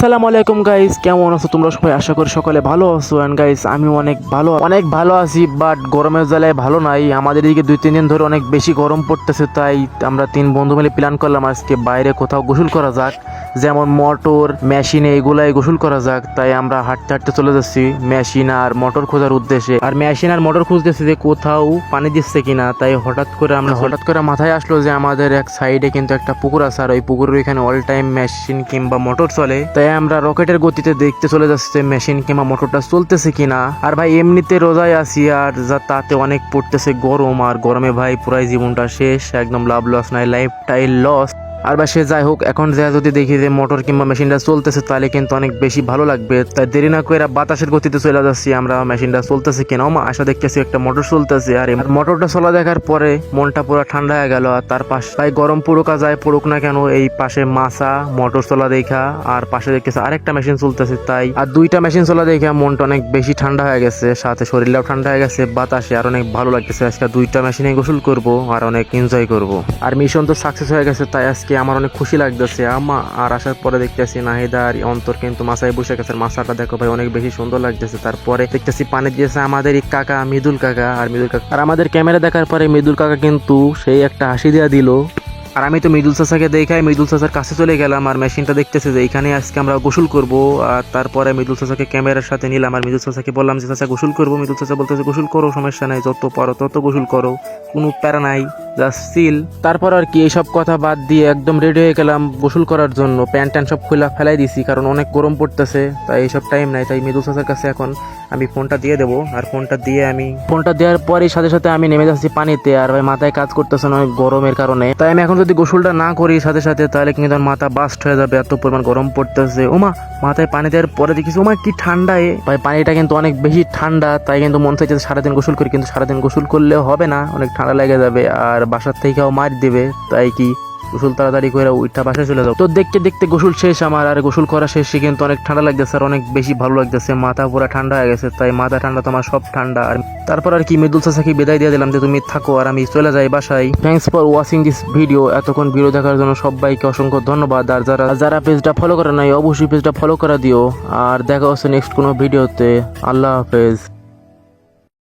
আসসালামু আলাইকুম গাইস, কেমন আছো তোমরা সবাই? আশা করি সকালে ভালো আছো। এন্ড গাইস আমি অনেক ভালো আছি, বাট গরমের জ্বালায় ভালো নাই। আমাদের এদিকে 2-3 দিন ধরে অনেক বেশি গরম পড়তেছে, তাই আমরা 3 বন্ধু মিলে প্ল্যান করলাম আজকে বাইরে কোথাও গোসল করা যাক, যেমন মোটর মেশিনে এগুলাই গোসল করা যাক। তাই আমরা হাঁটতে হাঁটতে চলে যাচ্ছি মেশিন আর মোটর খোঁজার উদ্দেশ্যে। আর মেশিন আর মোটর খুঁজতেছি যে কোথাও পানি দিচ্ছে কিনা। তাই হঠাৎ করে মাথায় আসলো যে আমাদের এক সাইডে কিন্তু একটা পুকুর আছে, আর ওই পুকুরের এখানে অল টাইম মেশিন কিংবা মোটর চলে। তাই আমরা রকেটের গতিতে দেখতে চলে যাচ্ছে মেশিন কিংবা মোটরটা চলতেছে কিনা। আর ভাই এমনিতে রোজায় আছি, আর তাতে অনেক পড়তেছে গরম, আর গরমে ভাই পুরাই জীবনটা শেষ, একদম লাভ লস নাই, লাইফটাই লস। আর বা সে যাই হোক, এখন যা যদি দেখি যে মোটর কিংবা মেশিনটা চলতেছে তাহলে কিন্তু অনেক বেশি ভালো লাগবে। তাই দেরি না করে বাতাসের গতিতে চলে যাচ্ছি আমরা মেশিনটা চলতেছে কিনা। আশা দেখতেছি একটা মোটর চলতেছে, আর মোটরটা চলা দেখার পরে মনটা পুরো ঠান্ডা হয়ে গেল। আর তার পাশে ভাই গরম পড়ুক না কেন, এই পাশে মাছা মোটর চলা দেখা আর পাশে দেখতেছে আরেকটা মেশিন চলতেছে, তাই আর 2টা মেশিন চলা দেখা মনটা অনেক বেশি ঠান্ডা হয়ে গেছে, সাথে শরীরটাও ঠান্ডা হয়ে গেছে, বাতাসে আর অনেক ভালো লাগতেছে। আজকে 2টা মেশিনে গোসল করব আর অনেক এনজয় করব। আর মিশন তো সাকসেস হয়ে গেছে, তাই আজকে আমার অনেক খুশি লাগতেছে। আর আসার পরে দেখতেছি নাহিদা আর অন্তর কিন্তু মাছায় বসে গেছে। মাছাটা দেখো ভাই অনেক বেশি সুন্দর লাগতেছে। তারপরে দেখতেছি পানি দিয়েছে আমাদের এই কাকা মৃদুল কাকা। আর আমাদের ক্যামেরা দেখার পরে মৃদুল কাকা কিন্তু সেই একটা হাসি দেওয়া দিল। আর আমি তো মৃদুল চাচাকে দেখাই মৃদুল চাচার কাছে চলে গেলাম, আর মেশিনটা দেখতেছে যে এখানে আজকে আমরা গোসল করব। আর তারপরে মৃদুল চাচাকে ক্যামেরার সাথে নিলাম, আর মৃদুল চাচাকে বললাম যে চাচা গোসল করবো। মৃদুল চাচা বলতেছে গোসল করো, সমস্যা নাই, যত পারো তত গোসল করো, কোনো প্যারা নাই, জাস্ট চিল। তারপর আর কি এইসব কথা বাদ দিয়ে একদম রেডি হয়ে গেলাম গোসল করার জন্য। প্যান্ট ট্যান্ট সব খুলে ফেলাই দিছি, কারণ অনেক গরম পড়তেছে, তাই এইসব টাইম নাই। তাই মৃদুল চাচার কাছে এখন আমি ফোনটা দিয়ে দেবো, আর ফোনটা দেওয়ার পরে সাথে সাথে আমি নেমে যাচ্ছি পানিতে। আর ভাই মাথায় কাজ করতেছে না অনেক গরমের কারণে, তাই আমি এখন যদি গোসলটা না করি সাথে সাথে তাহলে কিন্তু আমার মাথা বাস্ট হয়ে যাবে, এত পরিমাণ গরম পড়তেছে। মাথায় পানি দেওয়ার পরে দেখিস কি ঠান্ডা। ভাই পানিটা কিন্তু অনেক বেশি ঠান্ডা, তাই কিন্তু মন চাইছে সারাদিন গোসল করি, কিন্তু সারাদিন গোসল করলেও হবে না, অনেক ঠান্ডা লেগে যাবে, আর বাসার থেকেও মার দেবে। তাই কি গোসল তাড়াতাড়ি করে উঠা বাসায় চলে যাও। তো দেখতে দেখতে গোসল শেষ আমার, আর গোসল করা শেষে কিন্তু অনেক ঠান্ডা লাগতেছে আর অনেক বেশি ভালো লাগতেছে, মাথা পুরো ঠান্ডা হয়ে গেছে। তাই মাথা ঠান্ডা তোমার সব ঠান্ডা। আর তারপর আর কি মৃদুল চাচাকে বিদায় দিয়ে দিলাম যে তুমি থাকো আর আমি চলে যাই বাসায়। Thanks for watching this video. এতক্ষণ ভিডিও দেখার জন্য সবাইকে অসংখ্য ধন্যবাদ। আর যারা পেজটা ফলো করে নাই অবশ্যই পেজটা ফলো করে দিও। আর দেখা হচ্ছে নেক্সট কোনো ভিডিওতে। আল্লাহ হাফেজ।